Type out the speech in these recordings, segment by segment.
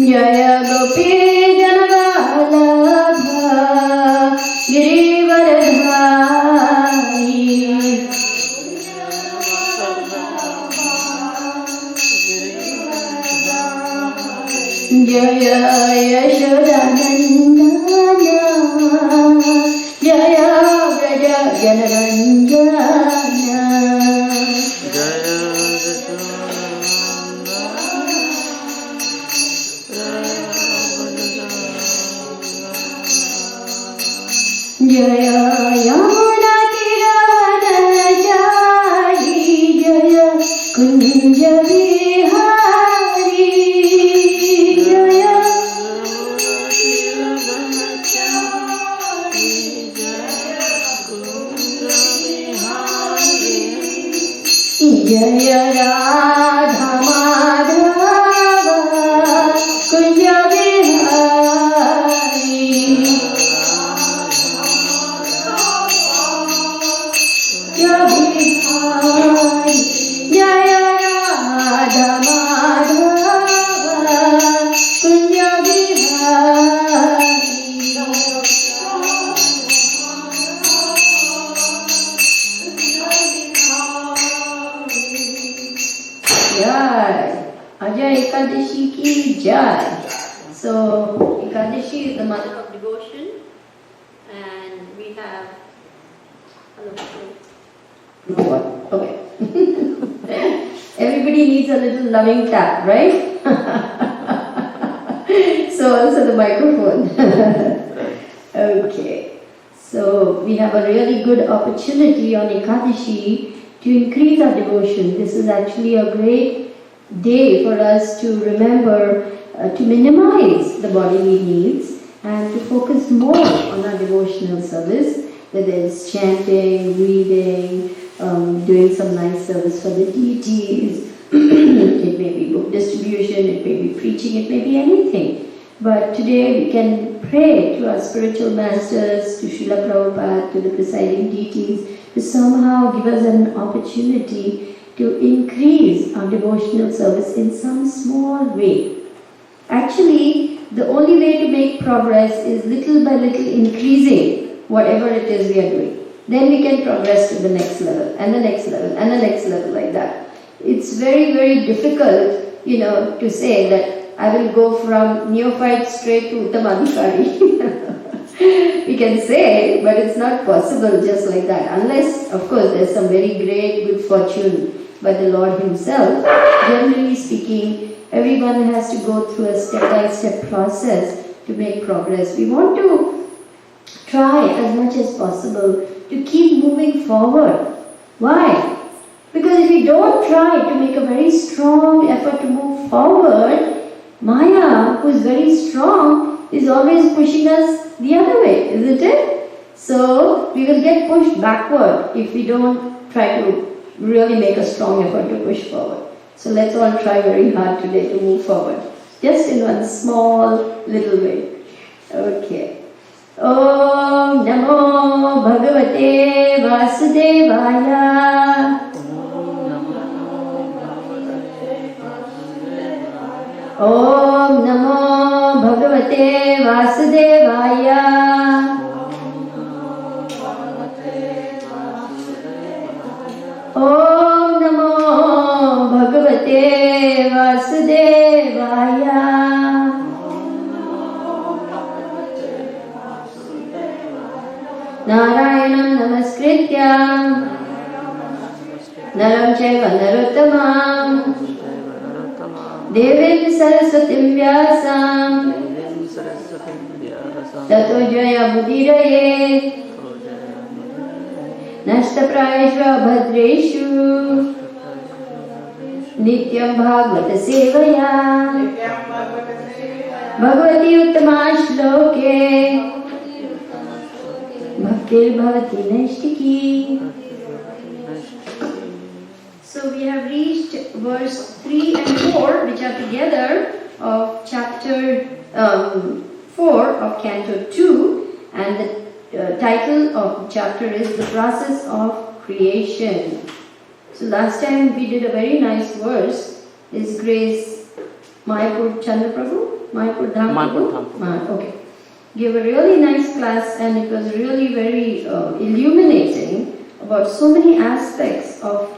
Jaya Gopi Janavallabha Girivaradhari Jaya Yashodanandana Jaya Braja Janaranjana Jaya Yamuna Tiravanachari Jaya Kunja Vihari Jaya Jaya Radha Madhava Kunja Vihari Jaya Radha Madhava Kunja Vihari Jai Ajay Ekadashi ki Jai. So Ekadashi is the mother of devotion, and we have what? Okay. Everybody needs a little loving tap, right? So also the microphone. Okay. So we have a really good opportunity on Ekadashi to increase our devotion. This is actually a great day for us to remember to minimize the bodily needs and to focus more on our devotional service, whether it's chanting, reading, doing some nice service for the deities. It may be book distribution, it may be preaching, it may be anything. But today we can pray to our spiritual masters, to Srila Prabhupada, to the presiding deities, to somehow give us an opportunity to increase our devotional service in some small way. Actually, the only way to make progress is little by little increasing whatever it is we are doing. Then we can progress to the next level, and the next level, and the next level, like that. It's very, very difficult, to say that I will go from neophyte straight to Uttamadhikari. We can say, but it's not possible just like that. Unless, of course, there's some very great good fortune by the Lord Himself. Generally speaking, everyone has to go through a step-by-step process to make progress. We want to try as much as possible to keep moving forward. Why? Because if we don't try to make a very strong effort to move forward, Maya, who is very strong, is always pushing us the other way, isn't it? So we will get pushed backward if we don't try to really make a strong effort to push forward. So let's all try very hard today to move forward, just in one small little way. Okay. Om Namo Bhagavate Vasudevaya. Om Namo Bhagavate Vasudevaya. Om Namo Bhagavate Vasudevaya. Narayanam Namaskrityam Naram Chaiva Narottamam Devim Saraswatim Vyasam Tato Jaya Mudirayet Nashtaprayeshva Bhadreshu Nityam Bhagavata Sevaya Bhagavati Uttama Shloke Bhaktir Bhavati Naishtiki. So we have reached verse 3 and 4, which are together of chapter 4 of Canto 2, and the title of the chapter is The Process of Creation. So last time we did a very nice verse. Is Grace Mayapur Chandra Prabhu? Mayapur Dham. Okay. Gave a really nice class, and it was really very illuminating about so many aspects of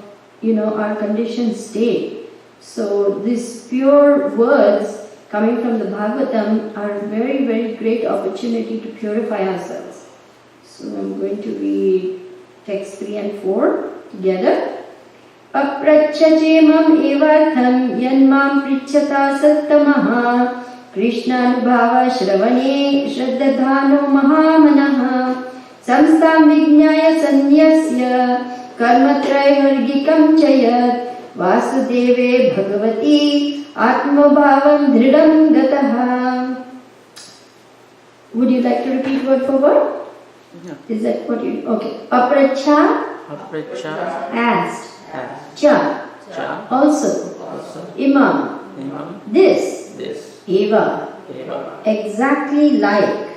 our conditioned state. So these pure words coming from the Bhagavatam are a very, very great opportunity to purify ourselves. So I'm going to read text 3 and 4 together. Aprachachemam evartham yanmam prichata sattamaha Krishnanubhava shravane shraddhadhano mahamanaha samstam vijnaya sanyasya karmatrayvargikam chayat vasudeve bhagavati atmabhavam dhridam gataha. Would you like to repeat word for word? Yeah. Is that what you... Okay. Apracha. Asked. Cha. Also. Imam. This. Eva. Exactly like.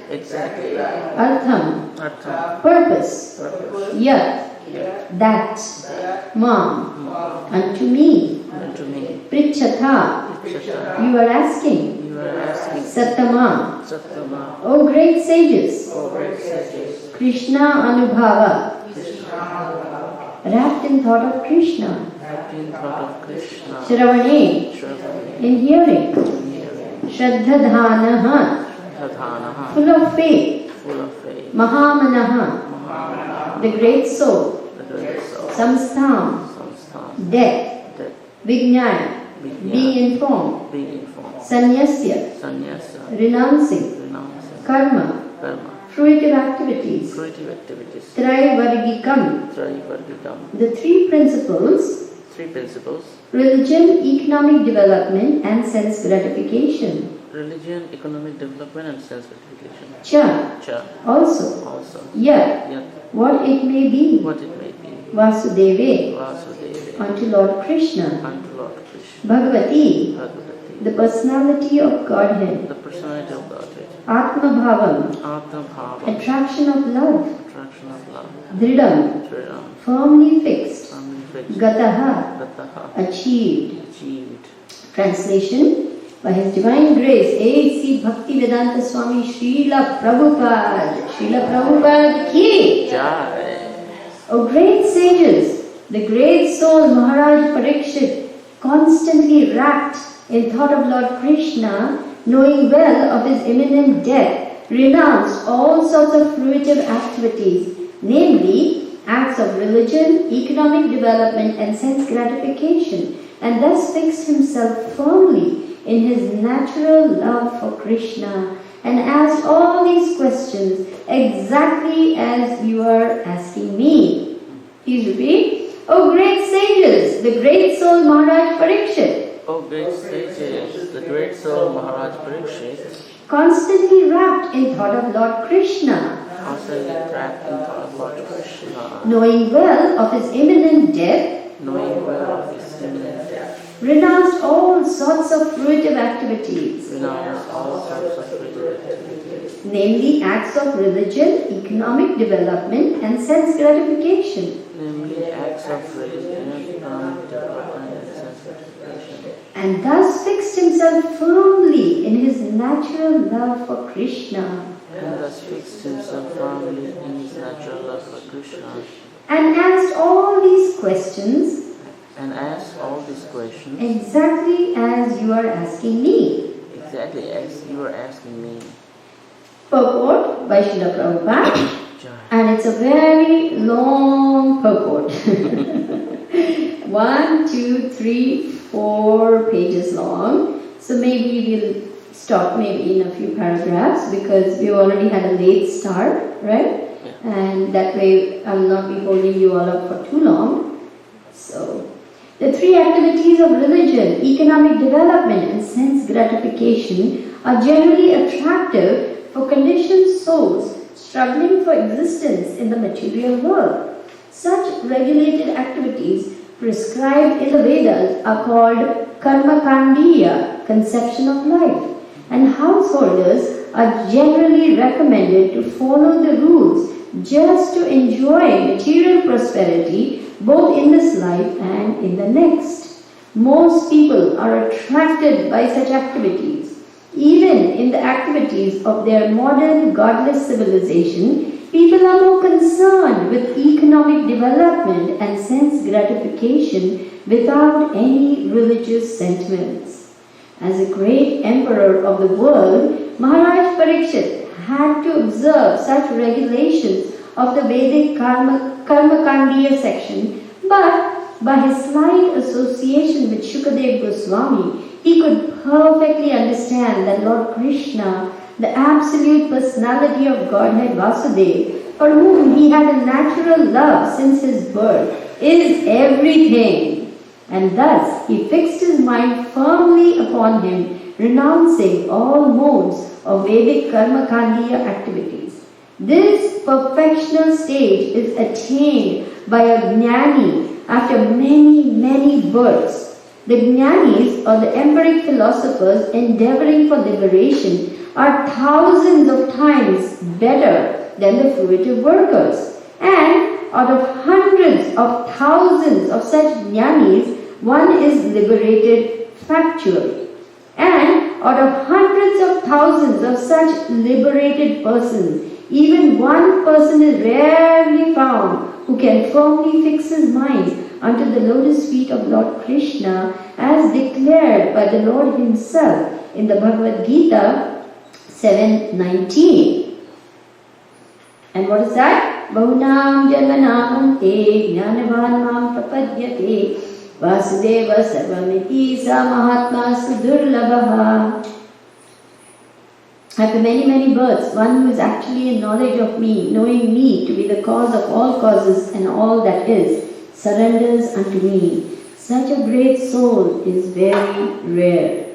Artham. Purpose. Yat. That. Mam. Unto me. Prichata. You are asking. Sattama. O great sages. Krishna Anubhava. Wrapped in thought of Krishna. Shravane. In hearing. Shraddhadhanaha. Full of faith. Mahamanaha. The great soul. Samstam. Death. Vijnana. Being informed. Sanyasya. Renouncing. Karma. Fruitive activities. Traivargikam. The three principles. Religion, economic development and sense gratification. Cha. Also. Yat. What it may be. Vasudeve. Unto Lord Krishna. Bhagavati. The personality of Godhead. Atma Bhavam. Attraction of love. Dhridam. Firmly fixed. Gataha. Achieved. Translation. By His Divine Grace, A.C. Bhaktivedanta Swami Srila Prabhupada ki. O great sages, the great soul Maharaj Parikshit, constantly wrapped in thought of Lord Krishna, knowing well of his imminent death, renounced all sorts of fruitive activities, namely acts of religion, economic development and sense gratification, and thus fixed himself firmly in his natural love for Krishna, and asked all these questions exactly as you are asking me. Please repeat. O great sages, the great soul Maharaj Parikshit. Constantly wrapped in thought of Lord Krishna. Knowing well of his imminent death. Renounced all sorts of fruitive activities. Namely acts of religion, economic development and sense gratification. And thus fixed himself firmly in his natural love for Krishna. And asked all these questions. Exactly as you are asking me. Purport by Srila Prabhupada. And it's a very long purport. 1, 2, 3, 4 pages long. So maybe we'll stop maybe in a few paragraphs because we already had a late start, right? And that way I'll not be holding you all up for too long. So, the three activities of religion, economic development and sense gratification are generally attractive for conditioned souls struggling for existence in the material world. Such regulated activities prescribed in the Vedas are called karmakandiya, conception of life, and householders are generally recommended to follow the rules just to enjoy material prosperity both in this life and in the next. Most people are attracted by such activities, even in the activities of their modern godless civilization, people are more concerned with economic development and sense gratification without any religious sentiments. As a great emperor of the world, Maharaj Parikshit had to observe such regulations of the Vedic Karmakandiya section, but by his slight association with Shukadev Goswami, he could perfectly understand that Lord Krishna, the absolute personality of Godhead Vasudeva, for whom he had a natural love since his birth, is everything. And thus he fixed his mind firmly upon him, renouncing all modes of Vedic Karmakandiya activities. This perfectional stage is attained by a jnani after many births. The jnanis, or the empiric philosophers endeavoring for liberation, are thousands of times better than the fruitive workers. And out of hundreds of thousands of such jnanis, one is liberated factually. And out of hundreds of thousands of such liberated persons, even one person is rarely found who can firmly fix his mind unto the lotus feet of Lord Krishna, as declared by the Lord himself in the Bhagavad Gita 7:19. And what is that? Bahunam janmanamante jnanavan mam prapadyate vasudeva sarvamiti sa mahatma sudurlabha. After many births, one who is actually in knowledge of me, knowing me to be the cause of all causes and all that is, surrenders unto me. Such a great soul is very rare.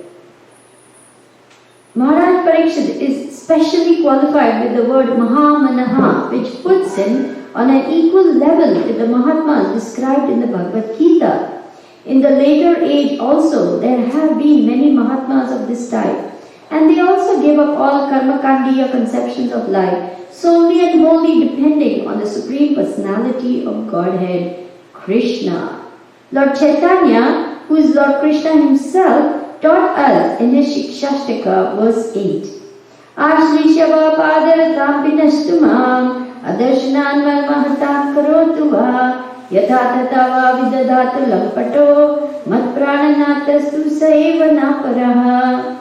Maharaj Parikshit is specially qualified with the word Mahamanaha, which puts him on an equal level with the Mahatmas described in the Bhagavad Gita. In the later age also, there have been many Mahatmas of this type, and they also gave up all Karmakandiya conceptions of life, solely and wholly depending on the Supreme Personality of Godhead, Krishna. Lord Chaitanya, who is Lord Krishna himself, taught us in his Shikshashtaka, verse 8, Ashrishava padaratam pinastumam adarshanan mahatam karotuva yatha tatava vidadatu lampato mat prananatastu saeva naparaha.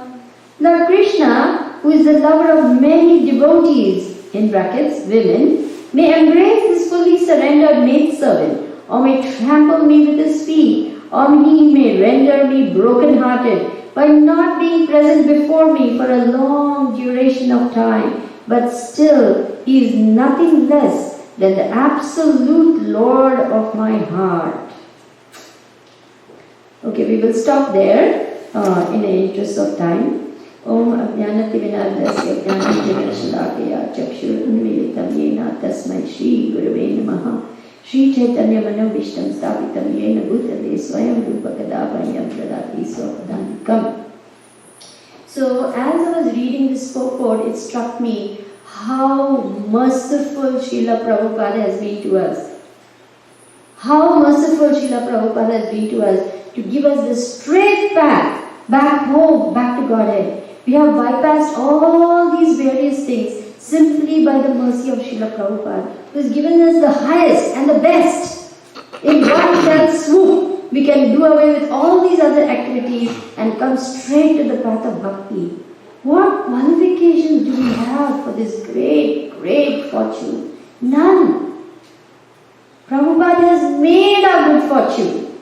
Lord Krishna, who is the lover of many devotees, in brackets, women, may embrace this fully surrendered maidservant, or may trample me with his feet, or he may render me broken-hearted by not being present before me for a long duration of time, but still he is nothing less than the absolute Lord of my heart. Okay, we will stop there in the interest of time. Om Ajnanati Vinadasya Jnanati Vinashalakaya Chakshur Unmilitam Yena Tasmai Shri Gurave Namaha Shri Chaitanya Manovishtam Stapitam Yena Bhutale Swayam Rupakadabhayam Pradati Swapadhanikam. So as I was reading this purport, it struck me how merciful Srila Prabhupada has been to us. How merciful Srila Prabhupada has been to us to give us the straight path back home, back to Godhead. We have bypassed all these various things simply by the mercy of Srila Prabhupada, who has given us the highest and the best. In one fell swoop, we can do away with all these other activities and come straight to the path of bhakti. What qualifications do we have for this great fortune? None. Prabhupada has made our good fortune.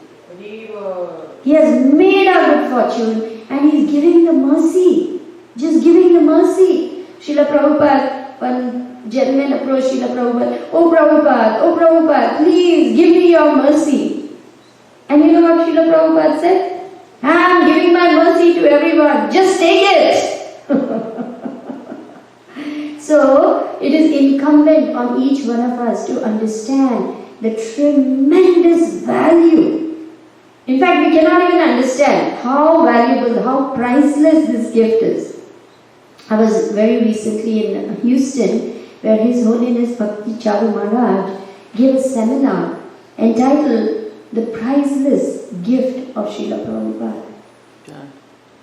He has made our good fortune and he is giving the mercy. Just giving the mercy. Srila Prabhupada, one gentleman approached Srila Prabhupada, Oh Prabhupada, please give me your mercy. And you know what Srila Prabhupada said? I am giving my mercy to everyone. Just take it. So, it is incumbent on each one of us to understand the tremendous value. In fact, we cannot even understand how valuable, how priceless this gift is. I was very recently in Houston, where His Holiness Bhakti Charu Maharaj gave a seminar entitled The Priceless Gift of Srila Prabhupada.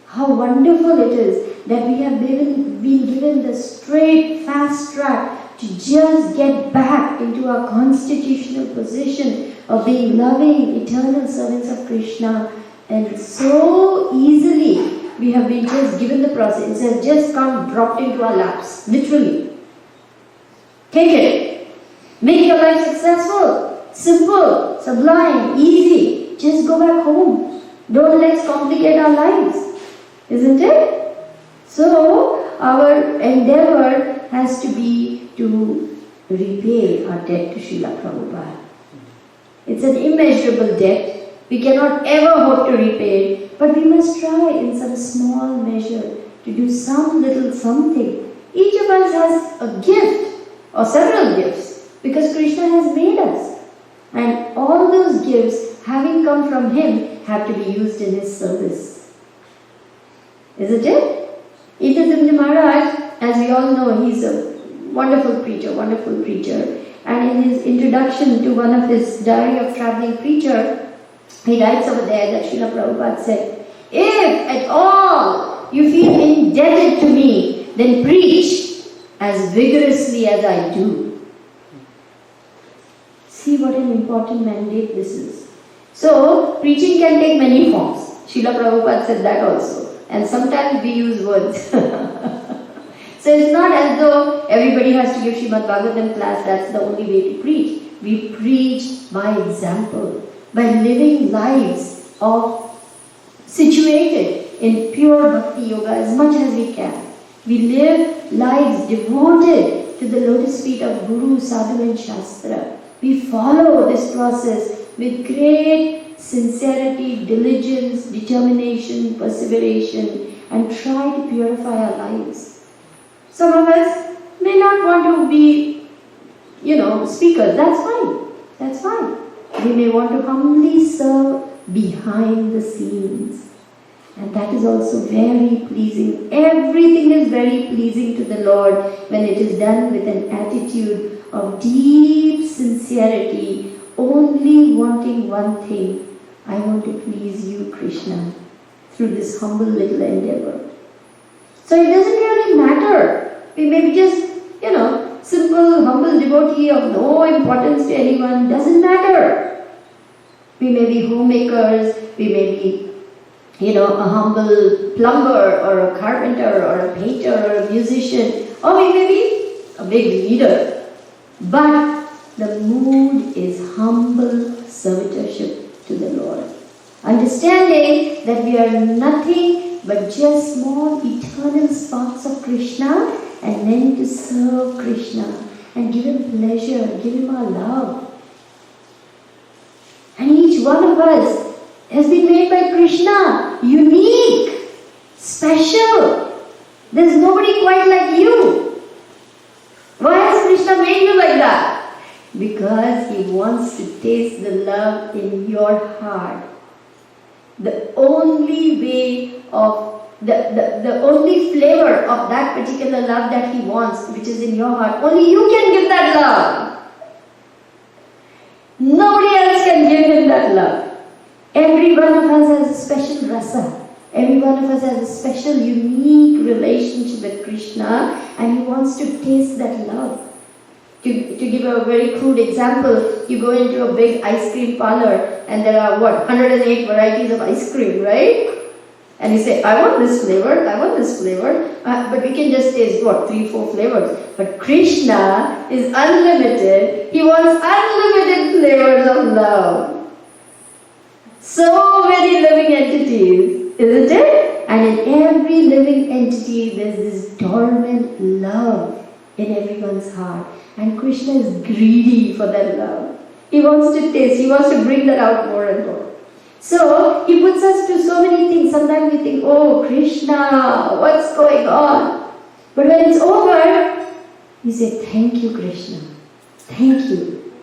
How wonderful it is that we have been given the straight, fast track to just get back into our constitutional position of being loving, eternal servants of Krishna. And so easily we have been just given the process. It has just come dropped into our laps, literally. Take it. Make your life successful, simple, sublime, easy. Just go back home. Don't let's complicate our lives. Isn't it? So, our endeavor has to be to repay our debt to Srila Prabhupada. It's an immeasurable debt. We cannot ever hope to repay it, but we must try in some small measure to do some little something. Each of us has a gift or several gifts because Krishna has made us. And all those gifts, having come from Him, have to be used in His service. Isn't it? Indra Maharaj, as we all know, he's a wonderful preacher. And in his introduction to one of his Diary of Traveling Preacher, he writes over there that Srila Prabhupada said, if at all you feel indebted to me, then preach as vigorously as I do. See what an important mandate this is. So, preaching can take many forms. Srila Prabhupada said that also. And sometimes we use words. So it's not as though everybody has to give Srimad Bhagavatam class, that's the only way to preach. We preach by example, by living lives of situated in pure bhakti yoga as much as we can. We live lives devoted to the lotus feet of Guru, Sadhu and Shastra. We follow this process with great sincerity, diligence, determination, perseveration, and try to purify our lives. Some of us may not want to be, speakers. That's fine. We may want to humbly serve behind the scenes. And that is also very pleasing. Everything is very pleasing to the Lord when it is done with an attitude of deep sincerity, only wanting one thing. I want to please you, Krishna, through this humble little endeavor. So it doesn't really matter. We may be just, simple, humble devotee of no importance to anyone. Doesn't matter. We may be homemakers. We may be, a humble plumber or a carpenter or a painter or a musician. Or we may be a big leader. But the mood is humble servitorship to the Lord. Understanding that we are nothing but just small eternal sparks of Krishna, and then to serve Krishna and give Him pleasure, give Him our love. And each one of us has been made by Krishna, unique, special. There's nobody quite like you. Why has Krishna made you like that? Because He wants to taste the love in your heart. The only way of the only flavor of that particular love that He wants, which is in your heart, only you can give that love. Nobody else can give Him that love. Every one of us has a special rasa. Every one of us has a special, unique relationship with Krishna, and He wants to taste that love. To give a very crude example, you go into a big ice cream parlor and there are 108 varieties of ice cream, right? And you say, I want this flavor, but we can just taste 3-4 flavors. But Krishna is unlimited. He wants unlimited flavors of love. So many living entities, isn't it? And in every living entity, there's this dormant love in everyone's heart. And Krishna is greedy for that love. He wants to taste, He wants to bring that out more and more. So, He puts us to so many things. Sometimes we think, oh Krishna, what's going on? But when it's over, we say, thank you Krishna. Thank you.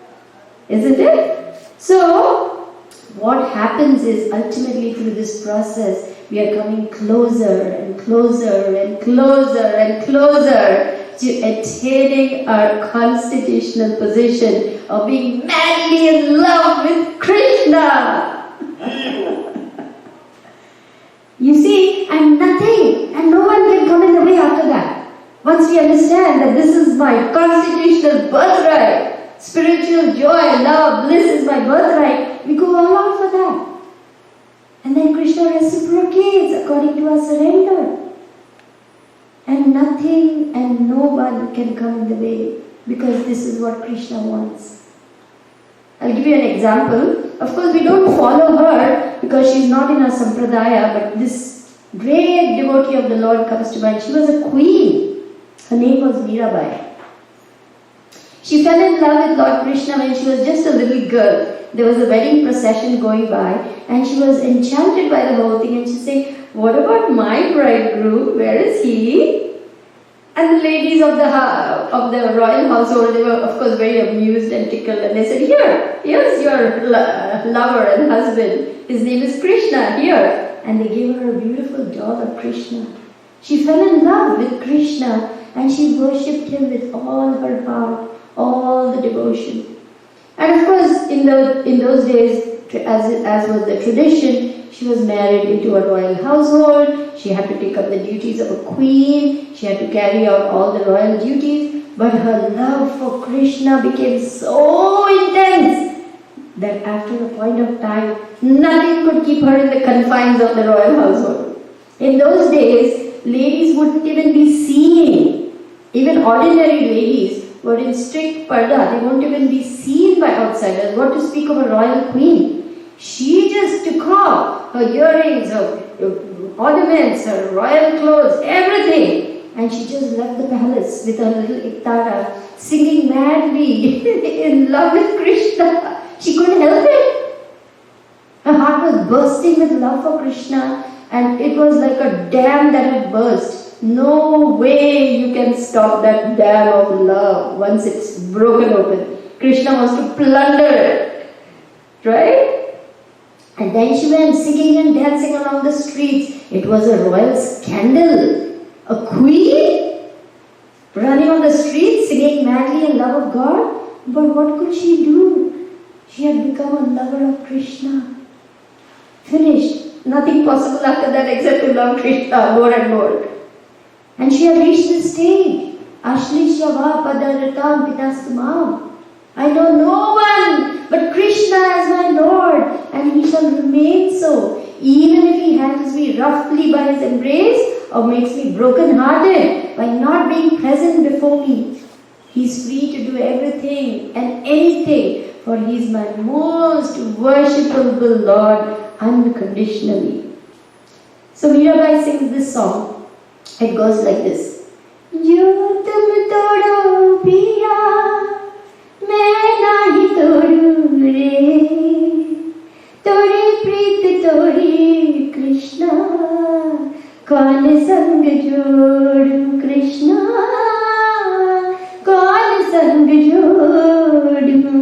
Isn't it? So, what happens is ultimately through this process, we are coming closer and closer and closer and closer to attaining our constitutional position of being madly in love with Krishna. You see, and nothing, and no one can come in the way after that. Once we understand that this is my constitutional birthright, spiritual joy, love, bliss is my birthright, we go all out for that. And then Krishna reciprocates according to our surrender. And nothing and no one can come in the way, because this is what Krishna wants. I'll give you an example. Of course, we don't follow her because she's not in our sampradaya, but this great devotee of the Lord comes to mind. She was a queen. Her name was Mirabai. She fell in love with Lord Krishna when she was just a little girl. There was a wedding procession going by, and she was enchanted by the whole thing, and she said, "What about my bridegroom? Where is he?" And the ladies of the royal household, they were of course very amused and tickled, and they said, here's your lover and husband. His name is Krishna, here. And they gave her a beautiful doll of Krishna. She fell in love with Krishna, and she worshipped him with all her heart, all the devotion. And of course, in those days, as was the tradition, she was married into a royal household. She had to take up the duties of a queen. She had to carry out all the royal duties. But her love for Krishna became so intense that after a point of time, nothing could keep her in the confines of the royal household. In those days, ladies wouldn't even be seen. Even ordinary ladies were in strict parda. They won't even be seen by outsiders. What to speak of a royal queen? She just took off her earrings, her ornaments, her royal clothes, everything. And she just left the palace with her little iktara, singing madly in love with Krishna. She couldn't help it. Her heart was bursting with love for Krishna, and it was like a dam that had burst. No way you can stop that dam of love once it's broken open. Krishna wants to plunder it. Right? And then she went singing and dancing along the streets. It was a royal scandal. A queen running on the streets singing madly in love of God. But what could she do? She had become a lover of Krishna. Finished. Nothing possible after that except to love Krishna more and more. And she had reached the stage. Ashlishya va padaratam pitastumam. I know no one but Krishna as my Lord, and he shall remain so, even if he handles me roughly by his embrace or makes me broken-hearted by not being present before me. He's free to do everything and anything, for he is my most worshipable Lord unconditionally. So Mirabai sings this song. It goes like this. Jo tum todo piya, मैं नाही तोड़ू रे, तोड़े प्रीत तोड़ी कृष्णा, कौन संग जोड़ू कृष्णा, कौन संग जोड़ू.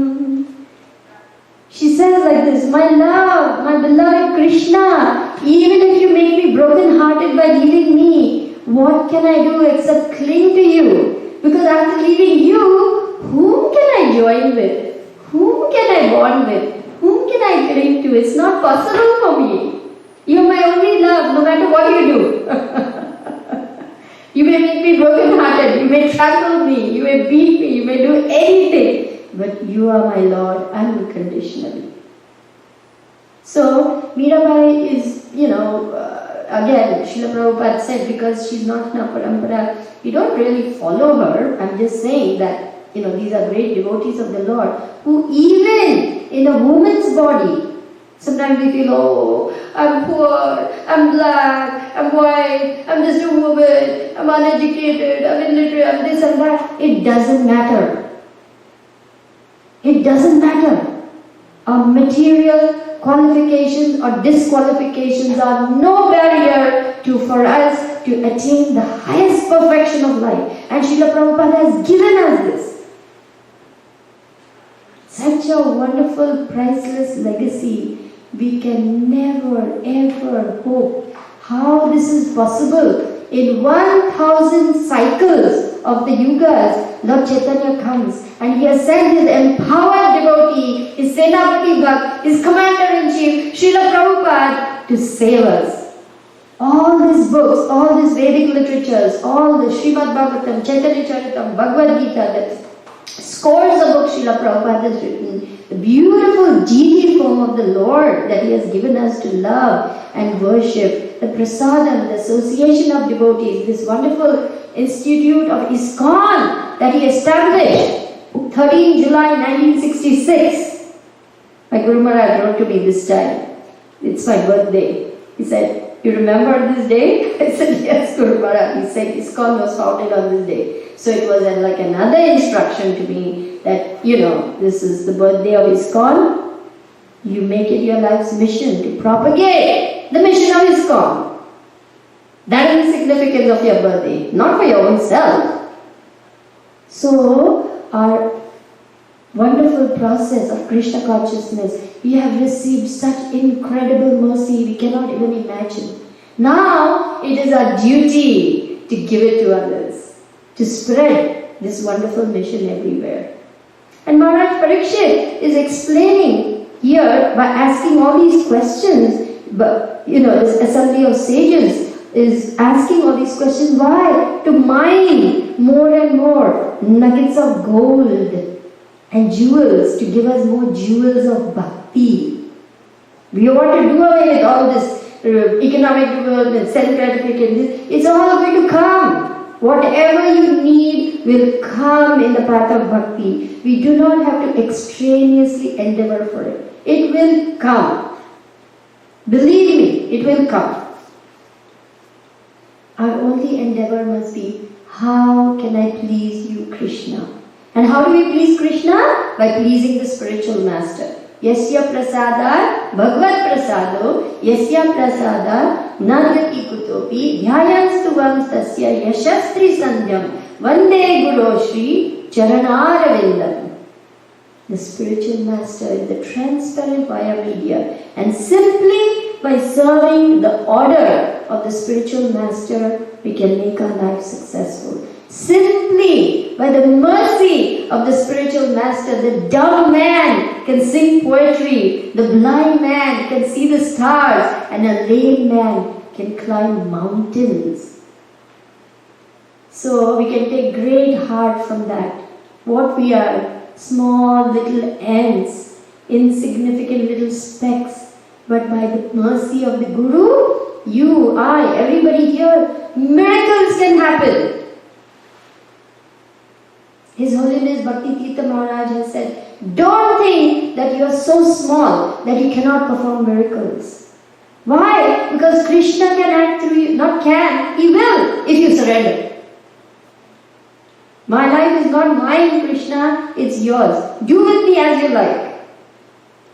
She says like this, my love, my beloved Krishna, even if you make me broken-hearted by leaving me, what can I do except cling to you? Because after leaving you, whom can I join with? Whom can I bond with? Whom can I cling to? It's not possible for me. You're my only love, no matter what you do. You may make me broken-hearted, you may trample me, you may beat me, you may do anything, but you are my Lord unconditionally. So, Mirabai is, again, Srila Prabhupada said, because she's not in our parampara, we don't really follow her. I'm just saying that these are great devotees of the Lord who even in a woman's body, sometimes we feel, oh, I'm poor, I'm black, I'm white, I'm just a woman, I'm uneducated, I'm illiterate, I'm this and that. It doesn't matter. It doesn't matter. Our material qualifications or disqualifications are no barrier for us to attain the highest perfection of life. And Srila Prabhupada has given us this. Such a wonderful, priceless legacy. We can never, ever hope how this is possible. In 1,000 cycles of the yugas, Lord Chaitanya comes and he has sent his empowered devotee, his Senapati Bhakt, his commander-in-chief, Srila Prabhupada, to save us. all these books, all these Vedic literatures, all the Srimad Bhagavatam, Chaitanya Charitam, Bhagavad Gita, the scores of books Srila Prabhupada has written, the beautiful deity form of the Lord that He has given us to love and worship, the prasadam, the association of devotees, this wonderful institute of ISKCON that He established, 13 July 1966. My Guru Maharaj wrote to me this time. It's my birthday. He said, "You remember this day?" I said, "Yes, Guru Maharaj." He said, ISKCON was founded on this day. So it was like another instruction to me that, this is the birthday of ISKCON. You make it your life's mission to propagate the mission of ISKCON. That is the significance of your birthday, not for your own self. So, our wonderful process of Krishna consciousness, we have received such incredible mercy we cannot even imagine. Now, it is our duty to give it to others, to spread this wonderful mission everywhere. And Maharaj Parikshit is explaining here by asking all these questions, but this assembly of sages is asking all these questions. Why? To mine more and more nuggets of gold and jewels, to give us more jewels of bhakti. We want to do away with all this economic development, self-gratification. It's all going to come. Whatever you need will come in the path of bhakti. We do not have to extraneously endeavor for it. It will come. Believe me, it will come. Our only endeavor must be, how can I please you, Krishna? And how do we please Krishna? By pleasing the spiritual master. Yasya prasada bhagavad prasado yasya prasada nandati kutopi dhyayanstuvam tasya yashastri sandhyam vande guru shri charanarvindam. The spiritual master is the transparent via media, and simply by serving the order of the spiritual master, we can make our life successful. Simply by the mercy of the spiritual master, the dumb man can sing poetry, the blind man can see the stars, and a lame man can climb mountains. So we can take great heart from that. What we are, small little ants, insignificant little specks, but by the mercy of the Guru, you, I, everybody here, miracles can happen. His Holiness Bhakti Tirtha Maharaj has said, don't think that you are so small that you cannot perform miracles. Why? Because Krishna can act through you. Not can, He will if you surrender. My life is not mine, Krishna, it's yours. Do with me as you like.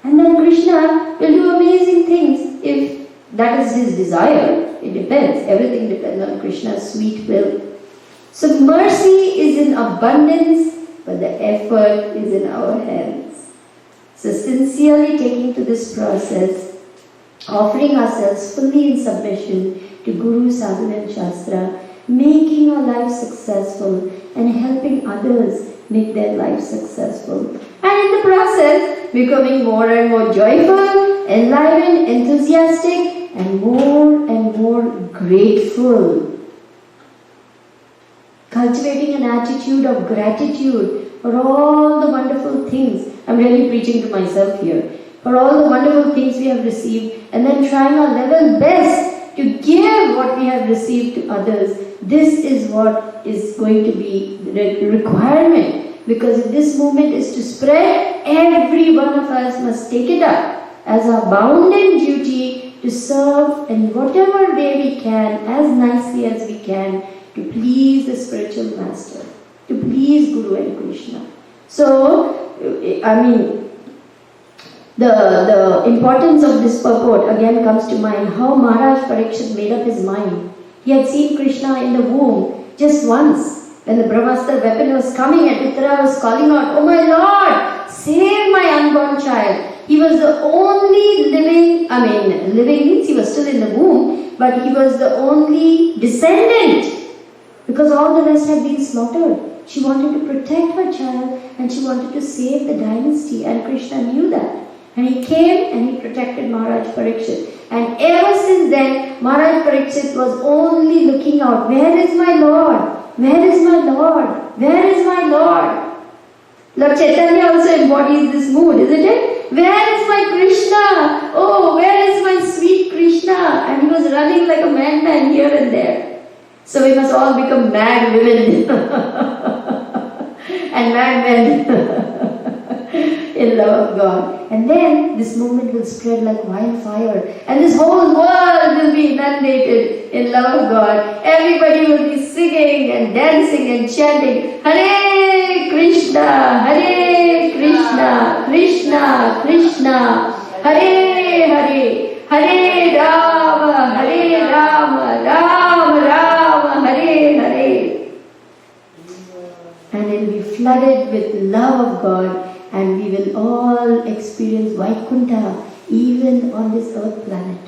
And then Krishna will do amazing things if that is His desire. It depends. Everything depends on Krishna's sweet will. So mercy is in abundance, but the effort is in our hands. So sincerely taking to this process, offering ourselves fully in submission to Guru, Sadhu and Shastra, making our life successful and helping others make their life successful. And in the process, becoming more and more joyful, enlivened, enthusiastic, and more grateful. Cultivating an attitude of gratitude for all the wonderful things. I'm really preaching to myself here. For all the wonderful things we have received, and then trying our level best to give what we have received to others. This is what is going to be the requirement. Because if this movement is to spread, every one of us must take it up as our bounden duty to serve in whatever way we can, as nicely as we can, to please the spiritual master, to please Guru and Krishna. So, the importance of this purport again comes to mind, how Maharaj Parikshit made up his mind. He had seen Krishna in the womb just once, when the Brahmastra weapon was coming and Uttara was calling out, "Oh my Lord, save my unborn child." He was the only living means he was still in the womb, but he was the only descendant, because all the rest had been slaughtered. She wanted to protect her child and she wanted to save the dynasty, and Krishna knew that. And he came and he protected Maharaj Parikshit. And ever since then, Maharaj Parikshit was only looking out. Where is my Lord? Where is my Lord? Where is my Lord? Lord Chaitanya also embodies this mood, isn't it? Where is my Krishna? Oh, where is my sweet Krishna? And he was running like a madman here and there. So we must all become mad women and mad men in love of God. And then this movement will spread like wildfire. And this whole world will be inundated in love of God. Everybody will be singing and dancing and chanting, Hare Krishna, Hare Krishna, Krishna Krishna, Hare Hare, Hare Rama, Hare Rama, Rama Rama, Hare Hare. And it will be flooded with love of God. And we will all experience Vaikuntha even on this earth planet.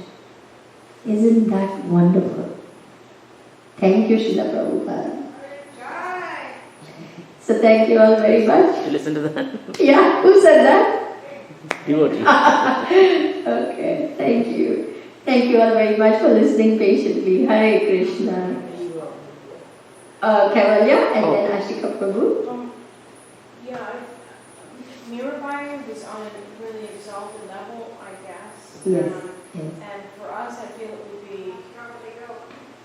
Isn't that wonderful? Thank you, Srila Prabhupada. So thank you all very much. You listen to that? Yeah, who said that? Devotee. Okay, thank you. Thank you all very much for listening patiently. Hare Krishna. Kaivalya and then Ashika Prabhu. Mirabai is on a really exalted level, I guess. Yes. And for us, I feel it would be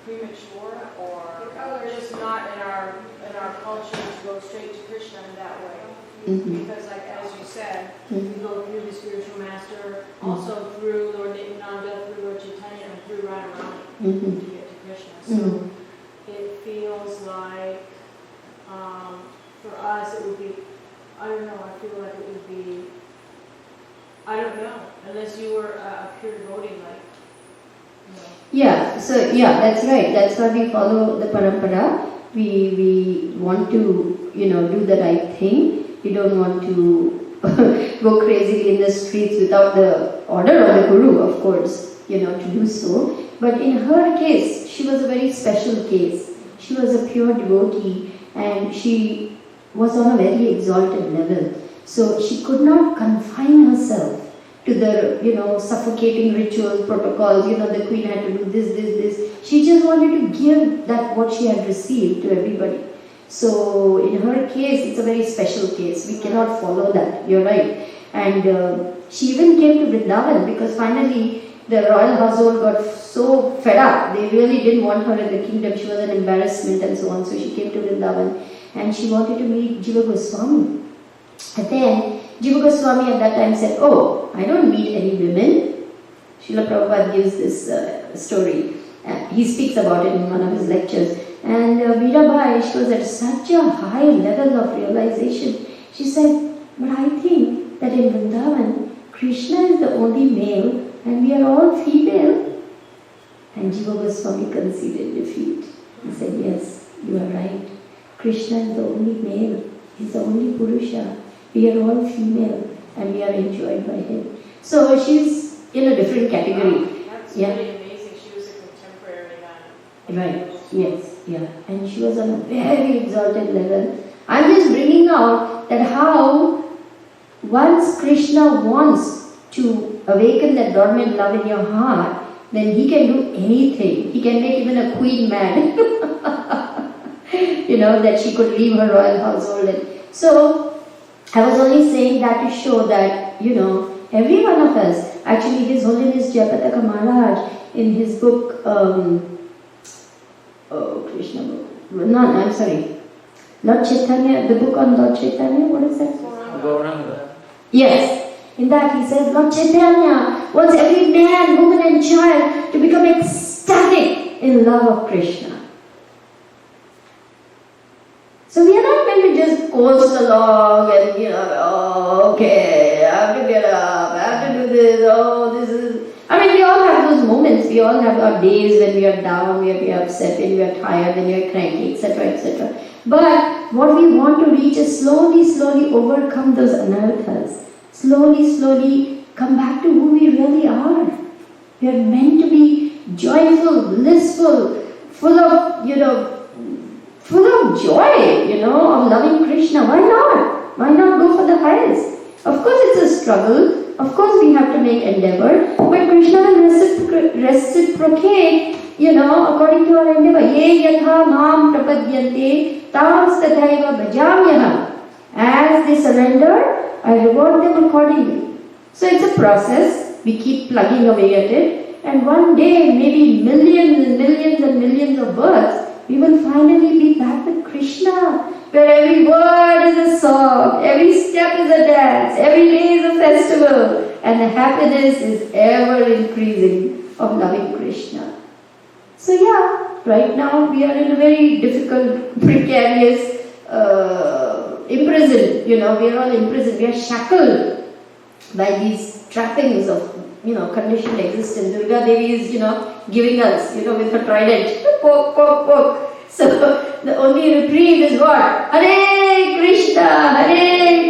premature or just not in our culture to go straight to Krishna in that way. Mm-hmm. Because, like as you said, Mm-hmm. we go through the spiritual master, also through Lord Nityananda, through Lord Chaitanya, and through Radharani Mm-hmm. to get to Krishna. So it feels like for us it would be. I don't know, I feel like it would be, I don't know, unless you were a pure devotee, like, you know. Yeah, so yeah, that's right. That's why we follow the parampara. We want to, do the right thing. We don't want to go crazily in the streets without the order of the Guru, of course, to do so. But in her case, she was a very special case. She was a pure devotee and she was on a very exalted level. So she could not confine herself to the, suffocating rituals, protocols, the queen had to do this. She just wanted to give that what she had received to everybody. So in her case, it's a very special case. We cannot follow that, you're right. And she even came to Vrindavan because finally the royal household got so fed up. They really didn't want her in the kingdom. She was an embarrassment and so on. So she came to Vrindavan. And she wanted to meet Jiva Goswami. And then Jiva Goswami at that time said, oh, I don't meet any women. Srila Prabhupada gives this story. He speaks about it in one of his lectures. And Mirabai, she was at such a high level of realization. She said, but I think that in Vrindavan, Krishna is the only male and we are all female. And Jiva Goswami conceded defeat. He said, yes, you are right. Krishna is the only male, he is the only Purusha. We are all female and we are enjoyed by him. So she's in a different category. That's really amazing. She was a contemporary then. Right, yes, yeah. And she was on a very exalted level. I'm just bringing out that how once Krishna wants to awaken that dormant love in your heart, then he can do anything. He can make even a queen mad. That she could leave her royal household. And so, I was only saying that to show that, every one of us, actually His Holiness Jayapataka Maharaj, in his book, Krishna book, Lord Chaitanya, the book on Lord Chaitanya, what is that? Gauranga. Yes, in that he says, Lord Chaitanya wants every man, woman and child to become ecstatic in love of Krishna. So we are not meant to just coast along and, okay, I have to get up, I have to do this, this is... we all have those moments, we all have our days when we are down, when we are upset, when we are tired, when we are cranky, etc., etc. But what we want to reach is slowly overcome those anarthas. Slowly come back to who we really are. We are meant to be joyful, blissful, full of joy, of loving Krishna. Why not? Why not go for the highest? Of course it's a struggle. Of course we have to make endeavor, but Krishna will reciprocate, according to our endeavor. Ye yatha mam prapadyante tas tathaiva bhajamyaham. As they surrender, I reward them accordingly. So it's a process. We keep plugging away at it, and one day, maybe millions and millions and millions of births, we will finally be back with Krishna, where every word is a song, every step is a dance, every day is a festival, and the happiness is ever increasing of loving Krishna. So yeah, right now we are in a very difficult, precarious, imprisoned, we are all imprisoned, we are shackled by these trappings of, conditioned existence. Durga Devi is, giving us, with her trident, poke, poke, poke. So the only reprieve is what? Hare Krishna,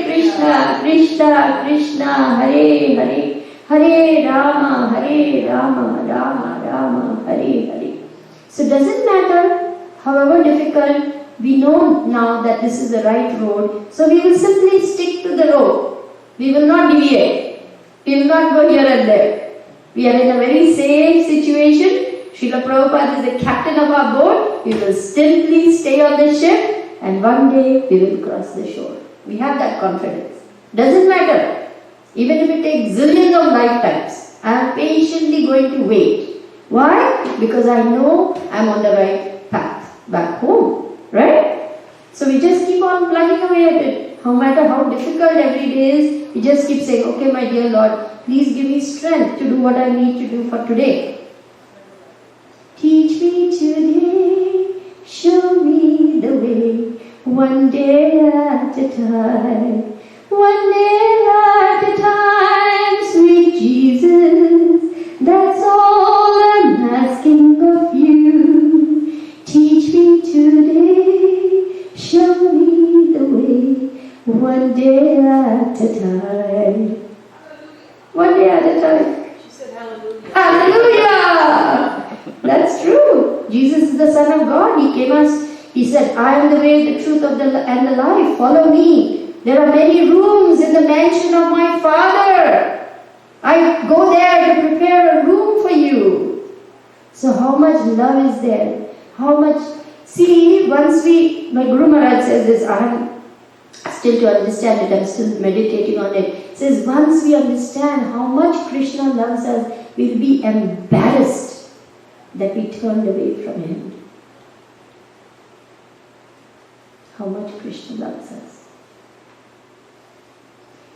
Krishna Krishna, Hare Hare, Hare Rama, Rama Rama, Hare Hare. So it doesn't matter, however difficult, we know now that this is the right road, so we will simply stick to the road. We will not deviate. We will not go here and there. We are in a very safe situation. Srila Prabhupada is the captain of our boat. We will simply stay on the ship, and one day we will cross the shore. We have that confidence. Doesn't matter. Even if it takes zillions of lifetimes, I am patiently going to wait. Why? Because I know I am on the right path back home. Right? So we just keep on plugging away at it. No matter how difficult every day is, we just keep saying, okay, my dear Lord, please give me strength to do what I need to do for today. Teach me today, show me the way, one day at a time, one day at a time, sweet Jesus, that's all I'm asking of you. Teach me today, show me the way, one day at a time. One day at a time. She said hallelujah. Hallelujah! That's true. Jesus is the Son of God. He came us. He said, I am the way, the truth, and the life. Follow me. There are many rooms in the mansion of my Father. I go there to prepare a room for you. So how much love is there? How much... See, once my Guru Maharaj says this, I am still to understand it, I'm still meditating on it. It says, once we understand how much Krishna loves us, we'll be embarrassed that we turned away from Him. How much Krishna loves us.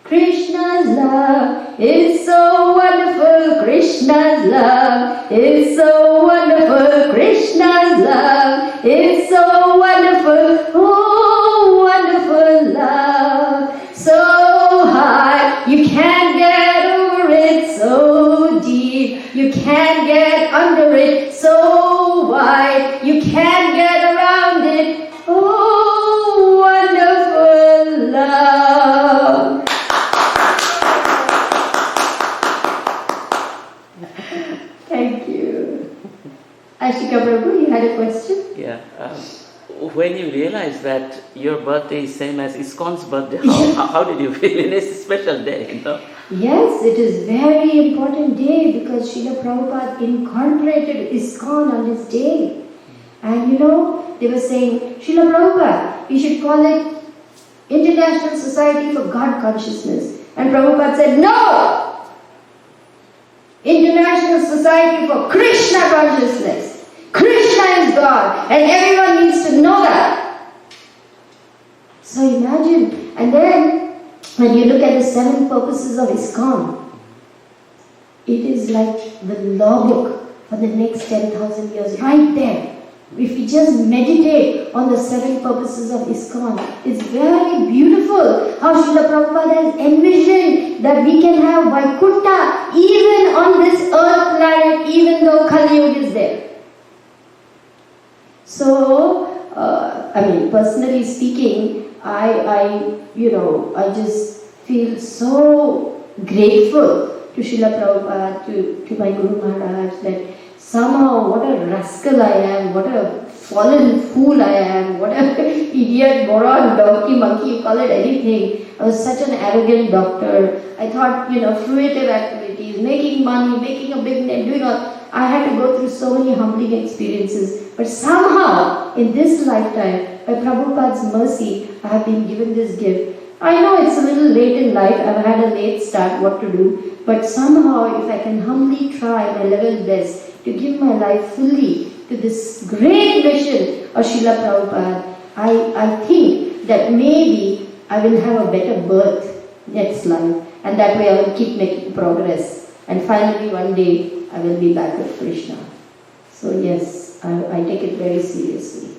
Krishna's love is so wonderful. Krishna's love is so wonderful. Krishna's love is so wonderful. Oh, wonderful love. So high, you can't get over it. So deep, you can't get under it. So wide, you can't get around it. Oh, wonderful love. Thank you. Ashika Prabhu, you had a question? Yeah. When you realize that your birthday is same as ISKCON's birthday, how did you feel? It's a special day, Yes, it is very important day because Srila Prabhupada incorporated ISKCON on this day. And they were saying, Srila Prabhupada, you should call it International Society for God Consciousness. And Prabhupada said, no! International Society for Krishna Consciousness. Krishna is God, and everyone needs to know that. So imagine, and then when you look at the 7 purposes of ISKCON, it is like the law book for the next 10,000 years, right there. If we just meditate on the 7 purposes of ISKCON, it's very beautiful how Srila Prabhupada has envisioned that we can have Vaikuntha even on this earth planet, even though Kali Yuga is there. So, personally speaking, I just feel so grateful to Srila Prabhupada, to my Guru Maharaj, that somehow, what a rascal I am, what a fallen fool I am, whatever, idiot, moron, donkey, monkey, you call it anything. I was such an arrogant doctor. I thought, fruitive activities, making money, making a big name, doing all. I had to go through so many humbling experiences. But somehow, in this lifetime, by Prabhupada's mercy, I have been given this gift. I know it's a little late in life, I've had a late start, what to do. But somehow, if I can humbly try my level best to give my life fully to this great mission of Srila Prabhupada, I think that maybe I will have a better birth next life. And that way I will keep making progress. And finally one day I will be back with Krishna. So yes, I take it very seriously.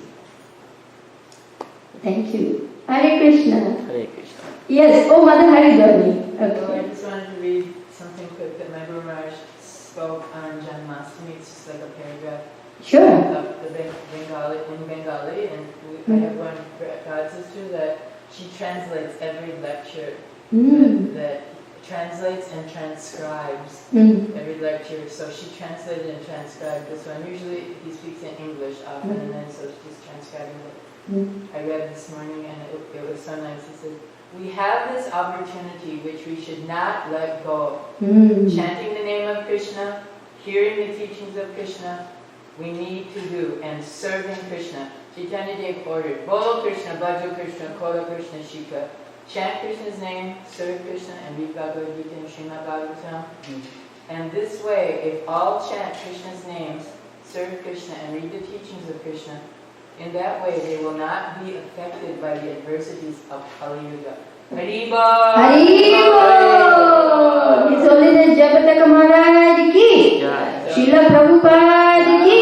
Thank you. Hare Krishna. Hare Krishna. Yes, oh Mother Haridwani. So I Okay. just wanted to read something quick that my Guru Maharaj spoke on Janmashtami. It's just like a paragraph Sure. of the Bengali, and I have one God sister that she translates every lecture, that translates and transcribes every lecture. So she translated and transcribed this one. Usually he speaks in English often, and then so she's transcribing it. I read this morning and it was so nice. He said, "We have this opportunity which we should not let go. Chanting the name of Krishna, hearing the teachings of Krishna, we need to do, and serving Krishna." Chaitanya Dev ordered, "Bolo Krishna, Bhajo Krishna, Kola Krishna, Shika." Chant Krishna's name, serve Krishna, and read Bhagavad Gita and Srimad Bhagavatam. And this way, if all chant Krishna's names, serve Krishna, and read the teachings of Krishna, in that way they will not be affected by the adversities of Kali Yuga. Haribo! Haribo! His Holiness Jagataka Maharaj ki! Srila Prabhupada ki!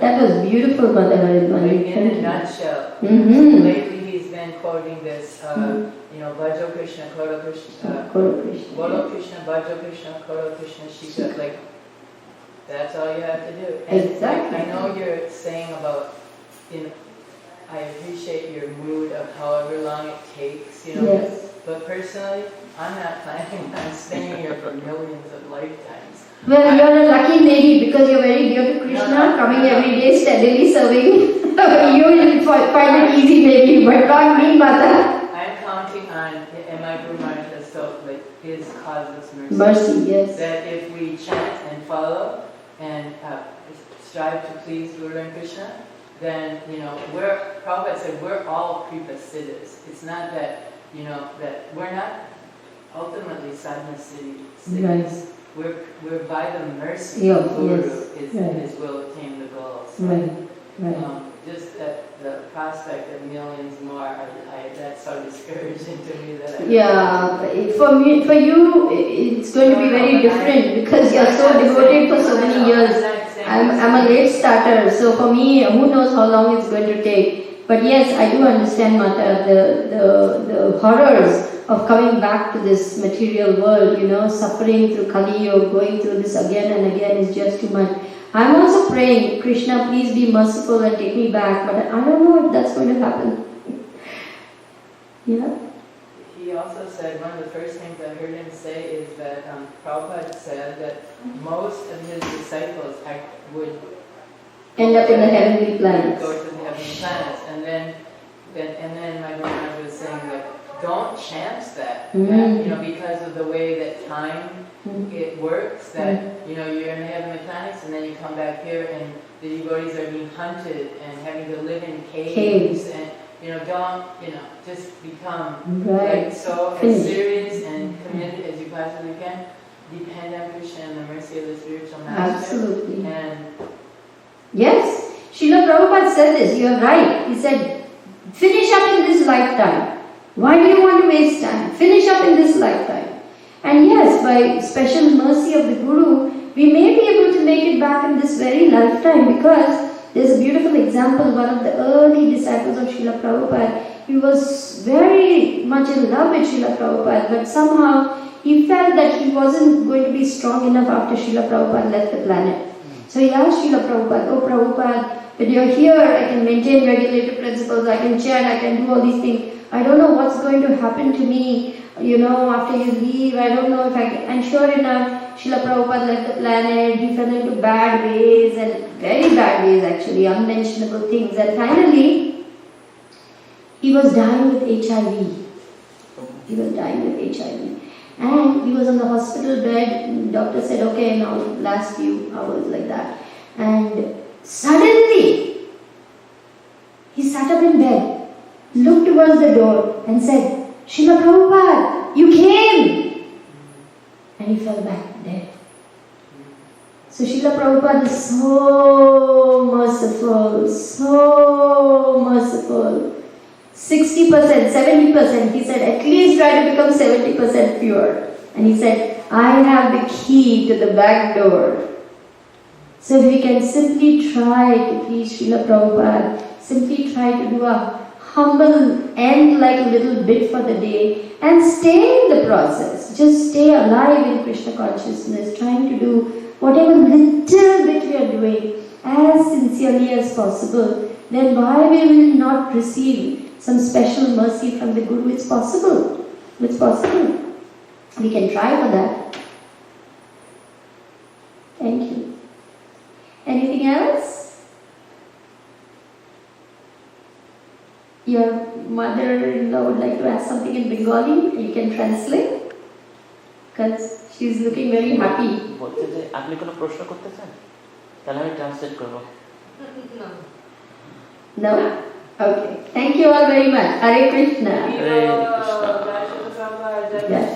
That was beautiful, Mother Haridwani. In a nutshell, lately he's been quoting this, Bhajo Krishna, Koro Krishna, Bolo Krishna, Bhajo Krishna, Koro Krishna, Shika, like, that's all you have to do. And Exactly. I know you're saying about, I appreciate your mood of however long it takes, Yes. but personally, I'm not planning on staying here for millions of lifetimes. Well, you're a lucky lady because you're very dear to Krishna, coming every day, steadily serving. You will find it easy maybe, but not me, Mata. I'm counting on, and my Guru Maharaj has told, like, his causeless mercy. Mercy, yes. That if we chant and follow and strive to please Guru and Krishna, then, Prabhupada said, we're all Kripa siddhas. It's not that, that we're not ultimately sadhana siddhis. Right. We're by the mercy of Guru yes. will attain the goal. So, Right. just the prospect of millions more, that's so discouraging to me that I... Yeah, for you, it's going to be very different because you're so devoted for so many years. I'm a late starter, so for me, who knows how long it's going to take. But yes, I do understand, Mata, the horrors of coming back to this material world, suffering through Kali Yuga, going through this again and again is just too much. I'm also praying, Krishna, please be merciful and take me back, but I don't know if that's going to happen. Yeah. He also said, one of the first things I heard him say is that Prabhupada said that most of his disciples would End up in the heavenly planets. Go to the heavenly planets, and then my grandmother was saying that don't chance that, because of the way that time it works. That you're in the heavenly planets, and then you come back here, and the devotees are being hunted and having to live in caves. And don't just become like so as serious and committed as you possibly can. Depend on Krishna and the mercy of the spiritual master. Absolutely. And yes, Srila Prabhupada said this, you are right. He said, finish up in this lifetime. Why do you want to waste time? Finish up in this lifetime. And yes, by special mercy of the Guru, we may be able to make it back in this very lifetime, because there's a beautiful example. One of the early disciples of Srila Prabhupada, he was very much in love with Srila Prabhupada, but somehow he felt that he wasn't going to be strong enough after Srila Prabhupada left the planet. So he asked Srila Prabhupada, "Oh Prabhupada, when you're here, I can maintain regulative principles, I can chant, I can do all these things. I don't know what's going to happen to me, after you leave. I don't know if I can." And sure enough, Srila Prabhupada left the planet, he fell into bad ways and very bad ways actually, unmentionable things, and finally he was dying with HIV. He was dying with HIV. And he was on the hospital bed, doctor said, okay, now last few hours like that. And suddenly, he sat up in bed, looked towards the door and said, Srila Prabhupada, you came! And he fell back dead. So Srila Prabhupada is so merciful, so merciful. 60%, 70%, he said, at least try to become 70% pure. And he said, I have the key to the back door. So if we can simply try to please Srila Prabhupada, simply try to do a humble end like a little bit for the day and stay in the process. Just stay alive in Krishna consciousness, trying to do whatever little bit we are doing as sincerely as possible, then why we will not receive some special mercy from the Guru? It's possible. It's possible. We can try for that. Thank you. Anything else? Your mother-in-law would like to ask something in Bengali. You can translate. Because she's looking very happy. বলতে যে আপনি কোনো প্রশ্ন করতে চান? তাহলে আমি translate করব। No? Okay. Thank you all very much. Hare Krishna. Hare Krishna. Yes.